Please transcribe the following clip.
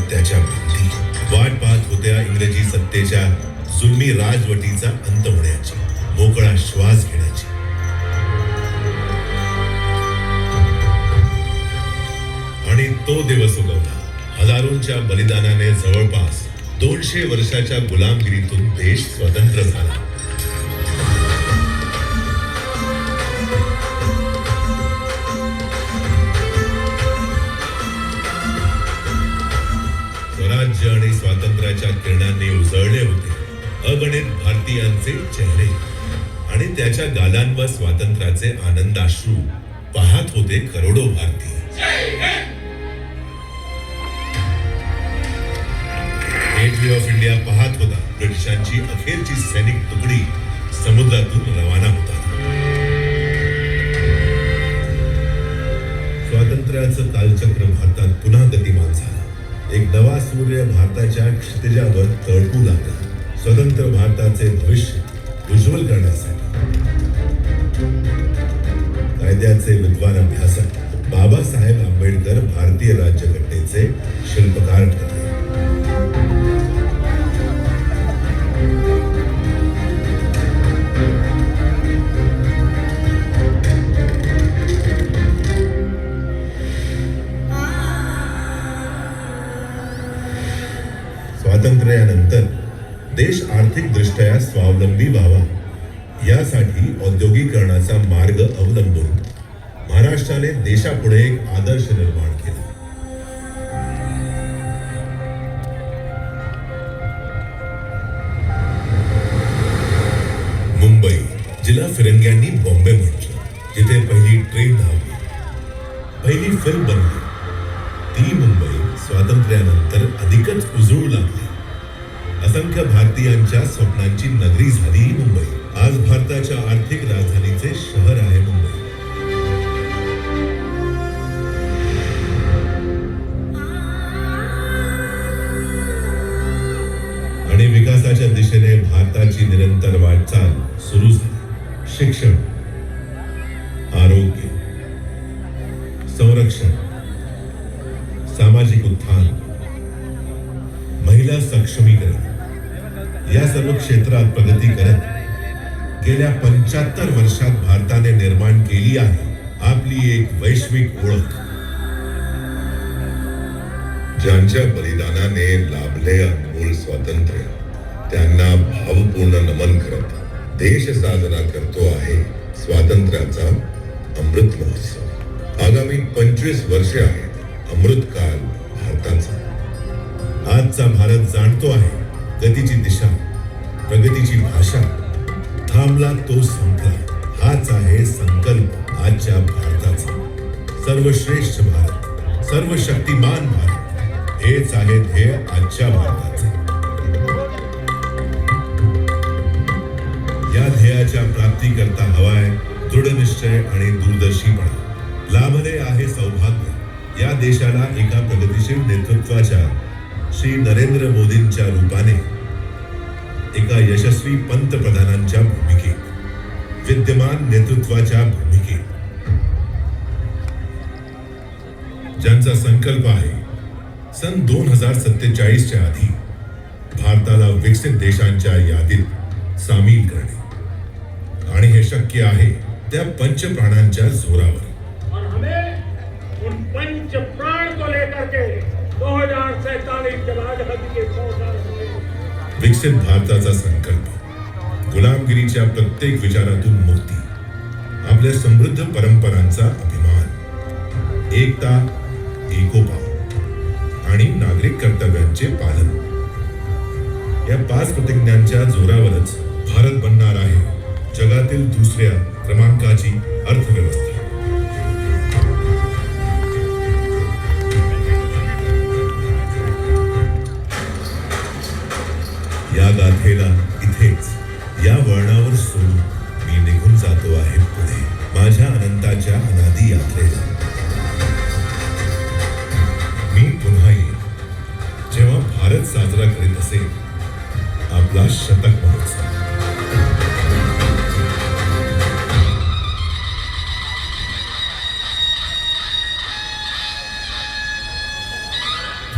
त्याच्या भिंती वाट पाहत होत्या इंग्रजी सत्तेच्या जुलमी राजवटीचा अंत होण्याची, मोकळा श्वास घेण्याची. आणि तो दिवस उगवला. हजारोंच्या बलिदानाने जवळपास 200 वर्षाच्या गुलामगिरीतून देश स्वतंत्र झाला. स्वराज्य आणि स्वातंत्र्याच्या किरणांनी उजळले होते अगणित भारतीयांचे चेहरे आणि त्याच्या गालांवर स्वातंत्र्याचे आनंदाश्रू पाहत होते करोडो भारतीय. गेटवे ऑफ इंडिया पाहत होता ब्रिटिशांची अखेरची सैनिक तुकडी समुद्रातून रवाना होता. स्वातंत्र्याचं कालचक्र भारतात पुन्हा गतिमान झालं. एक नवा सूर्य भारताच्या क्षितिजावर तळपू लागला. स्वतंत्र भारताचे भविष्य उज्ज्वल करण्यासाठी कायद्याचे विद्वान अभ्यासक बाबासाहेब आंबेडकर भारतीय राज्यघटनेचे शिल्पकार ठरले. स्वातंत्र्यानंतर देश आर्थिक दृष्ट्या स्वावलंबी व्हावा यासाठी औद्योगिकरणाचा मार्ग अवलंबून महाराष्ट्राने देशापुढे एक आदर्श निर्माण केला. मुंबई, जिला फिरंग्यांनी बॉम्बे म्हटलं, जिथे पहिली ट्रेन धावली, पहिली फिल्म बनली, ती मुंबई स्वातंत्र्यानंतर अधिकच उजळू लागली. असंख्य भारतीयांच्या स्वप्नांची नगरी झाली मुंबई. आज भारताच्या आर्थिक राजधानीचे शहर आहे मुंबई. आणि विकासाच्या दिशेने भारताची निरंतर वाटचाल सुरू झाली. शिक्षण, आरोग्य, संरक्षण, सामाजिक उत्थान, महिला सक्षमीकरण या सर्व क्षेत्रात प्रगती करत गेल्या 75 वर्षात भारताने निर्माण केली आहे आपली एक वैश्विक ओळख. ज्यांच्या बलिदानाने लाभले अनमोल स्वातंत्र्य त्यांना भावपूर्ण नमन करत देश साजरा करतो आहे स्वातंत्र्याचा अमृत महोत्सव. आगामी 25 वर्षे आहेत अमृतकाल भारताचा. आजचा भारत जाणतो आहे गतीची दिशा, प्रगतीची भाषा. थांबला तो संपला, हाच आहे संकल्प आजच्या भारताचा. सर्वश्रेष्ठ भारत, सर्वशक्तिमान भारत, हेच आहे ध्येय आजच्या भारताचे. या ध्येयाच्या प्राप्तीकरता हवाय दृढनिश्चय आणि दूरदर्शीपणा. लाभले आहे सौभाग्य या देशाला एका प्रगतिशील नेतृत्वाच्या श्री नरेंद्र मोदींच्या रूपाने, एका यशस्वी पंतप्रधानांच्या भूमिकेत, विद्यमान नेतृत्वाच्या भूमिकेत. ज्यांचा संकल्प आहे सन 2047च्या आधी भारताला विकसित देशांच्या यादीत सामील करणे. आणि हे शक्य आहे त्या पंचप्राणांच्या जोरावर. और हमें उन पंच प्राण को लेकर के 2047 जब आजादी के 100 साल हुए. विकसित भारताचा संकल्प, गुलामगिरीच्या प्रत्येक विचारातून मुक्ती, आपल्या समृद्ध परंपरांचा अभिमान, एकता, एकोपा आणि नागरिक कर्तव्यांचे पालन. या 5 प्रतिज्ञांच्या जोरावरच भारत बनणार आहे जगातील दुसऱ्या क्रमांकाची अर्थव्यवस्था. या गाथेला इथेच, या वळणावर सोडून मी निघून जातो आहे पुढे माझ्या अनंताच्या अनादी यात्रेला. मी पुन्हा येईन जेव्हा भारत साजरा करीत असेल आपला शतक महोत्सव.